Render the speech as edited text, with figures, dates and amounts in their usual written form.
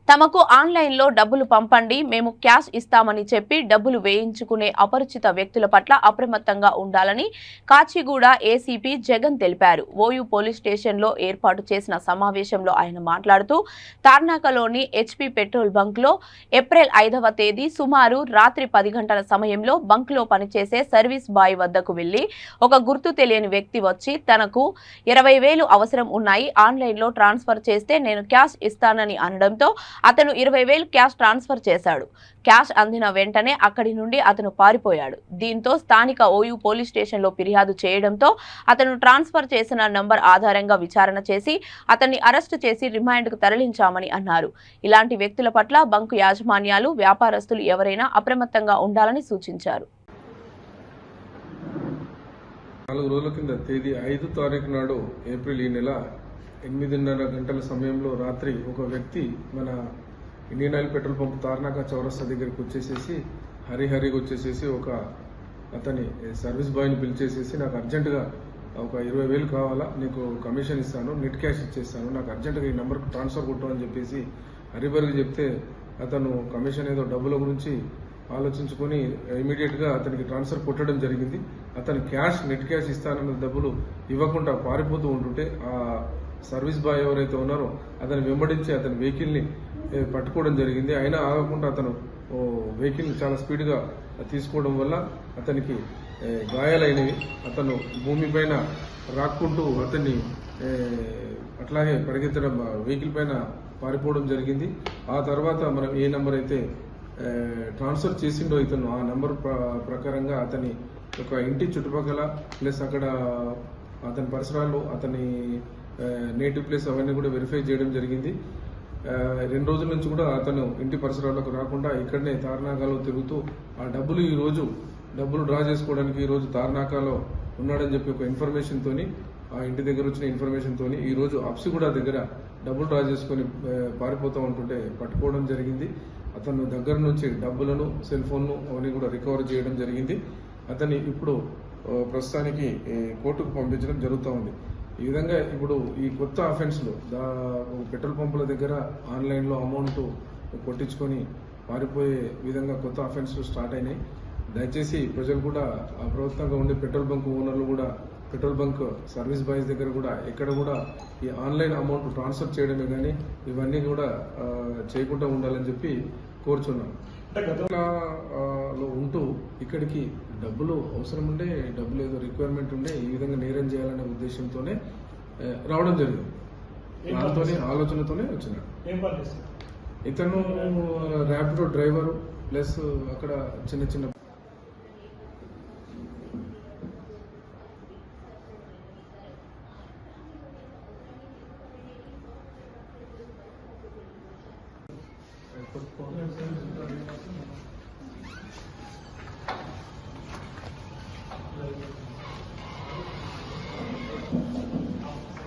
తమకు ఆన్లైన్లో డబ్బులు పంపండి, మేము క్యాష్ ఇస్తామని చెప్పి డబ్బులు వేయించుకునే అపరిచిత వ్యక్తుల పట్ల అప్రమత్తంగా ఉండాలని కాచిగూడ ఏసీపీ జగన్ తెలిపారు. ఓయూ పోలీస్ స్టేషన్లో ఏర్పాటు చేసిన సమావేశంలో ఆయన మాట్లాడుతూ తార్నాకలోని హెచ్పీ పెట్రోల్ బంక్లో ఏప్రిల్ 5వ తేదీ సుమారు రాత్రి 10 గంటల సమయంలో బంక్లో పనిచేసే సర్వీస్ బాయ్ వద్దకు వెళ్లి ఒక గుర్తు తెలియని వ్యక్తి వచ్చి తనకు 20,000 అవసరం ఉన్నాయి, ఆన్లైన్లో ట్రాన్స్ఫర్ చేస్తే నేను క్యాష్ ఇస్తానని అనడంతో అతను 20,000 క్యాష్ ట్రాన్స్ఫర్ చేశాడు. క్యాష్ అందిన వెంటనే అక్కడి నుండి అతను పారిపోయాడు. దీంతో స్థానిక ఓయూ పోలీస్ స్టేషన్లో ఫిర్యాదు చేయడంతో అతను ట్రాన్స్ఫర్ చేసిన నంబర్ ఆధారంగా విచారణ చేసి అతన్ని అరెస్టు చేసి రిమాండ్కు తరలించామని అన్నారు. ఇలాంటి వ్యక్తుల పట్ల బంకు యాజమాన్యాలు, వ్యాపారస్తులు ఎవరైనా అప్రమత్తంగా ఉండాలని సూచించారు. 4 రోజుల కింద తేదీ 5 తారీఖు నాడు ఏప్రిల్ ఈ నెల 8:30 గంటల సమయంలో రాత్రి ఒక వ్యక్తి మన Indian oil petrol pump Tarnaka చౌరస్తా దగ్గరికి వచ్చేసేసి హరిహరిగా వచ్చేసేసి ఒక అతని సర్వీస్ బాయ్ని పిలిచేసేసి నాకు అర్జెంటుగా ఒక 20,000 కావాలా, నీకు కమిషన్ ఇస్తాను, నెట్ క్యాష్ ఇచ్చేస్తాను, నాకు అర్జెంటుగా ఈ నెంబర్కి ట్రాన్స్ఫర్ కొట్టు అని చెప్పేసి హరిబరికి చెప్తే అతను కమిషన్ ఏదో డబ్బుల గురించి ఆలోచించుకొని ఇమీడియట్గా అతనికి ట్రాన్స్ఫర్ కొట్టడం జరిగింది. అతను క్యాష్ నెట్ క్యాష్ ఇస్తానన్న డబ్బులు ఇవ్వకుండా పారిపోతూ ఉంటుంటే ఆ సర్వీస్ బాయ్ ఎవరైతే ఉన్నారో అతను వెంబడించి అతని వెహికల్ని పట్టుకోవడం జరిగింది. అయినా ఆగకుండా అతను వెహికల్ చాలా స్పీడ్గా తీసుకోవడం వల్ల అతనికి గాయాలైనవి. అతను భూమి పైన రాక్కుంటూ అతన్ని అట్లాగే పరిగెత్తడం వెహికల్ పైన పారిపోవడం జరిగింది. ఆ తర్వాత మనం ఏ నెంబర్ అయితే ట్రాన్స్ఫర్ చేసిండో ఇతను ఆ నెంబర్ ప్రకారంగా అతని ఒక ఇంటి చుట్టుపక్కల ప్లస్ అక్కడ అతని పరిసరాలు, అతని నేటివ్ ప్లేస్ అవన్నీ కూడా వెరిఫై చేయడం జరిగింది. 2 రోజుల నుంచి కూడా అతను ఇంటి పరిసరాలకు రాకుండా ఇక్కడనే తార్నాకాలో తిరుగుతూ ఆ డబ్బులు డ్రా చేసుకోవడానికి ఈరోజు తార్నాకాలో ఉన్నాడని చెప్పి ఒక ఇన్ఫర్మేషన్ తోని, ఆ ఇంటి దగ్గర వచ్చిన ఇన్ఫర్మేషన్ తోని ఈరోజు అప్సిగూడ దగ్గర డబ్బులు డ్రా చేసుకుని పారిపోతూ ఉంటుంటే పట్టుకోవడం జరిగింది. అతను దగ్గర నుంచి డబ్బులను, సెల్ ఫోన్ను అవన్నీ కూడా రికవర్ చేయడం జరిగింది. అతన్ని ఇప్పుడు ప్రస్తుతానికి కోర్టుకు పంపించడం జరుగుతూ ఉంది. ఈ విధంగా ఇప్పుడు ఈ కొత్త అఫెన్స్లు పెట్రోల్ పంపుల దగ్గర ఆన్లైన్లో అమౌంట్ కొట్టించుకొని పారిపోయే విధంగా కొత్త అఫెన్స్లు స్టార్ట్ అయినాయి. దయచేసి ప్రజలు కూడా అప్రమత్తంగా ఉండి పెట్రోల్ బంక్ ఓనర్లు కూడా పెట్రోల్ బంక్ సర్వీస్ బాయ్స్ దగ్గర కూడా ఎక్కడ కూడా ఈ ఆన్లైన్ అమౌంట్ ట్రాన్స్ఫర్ చేయడమే కానీ ఇవన్నీ కూడా చేయకుండా ఉండాలని చెప్పి కోరుచున్నాం. లో ఉంటూ ఇక్కడికి డబ్బులు అవసరం ఉండే, డబ్బులు ఏదో రిక్వైర్మెంట్ ఉండే ఈ విధంగా నేరం చేయాలనే ఉద్దేశంతోనే రావడం జరిగింది. దాంతోనే ఆలోచనతోనే వచ్చినాడు. ఇతను ర్యాపిడో డ్రైవరు ప్లస్ అక్కడ చిన్న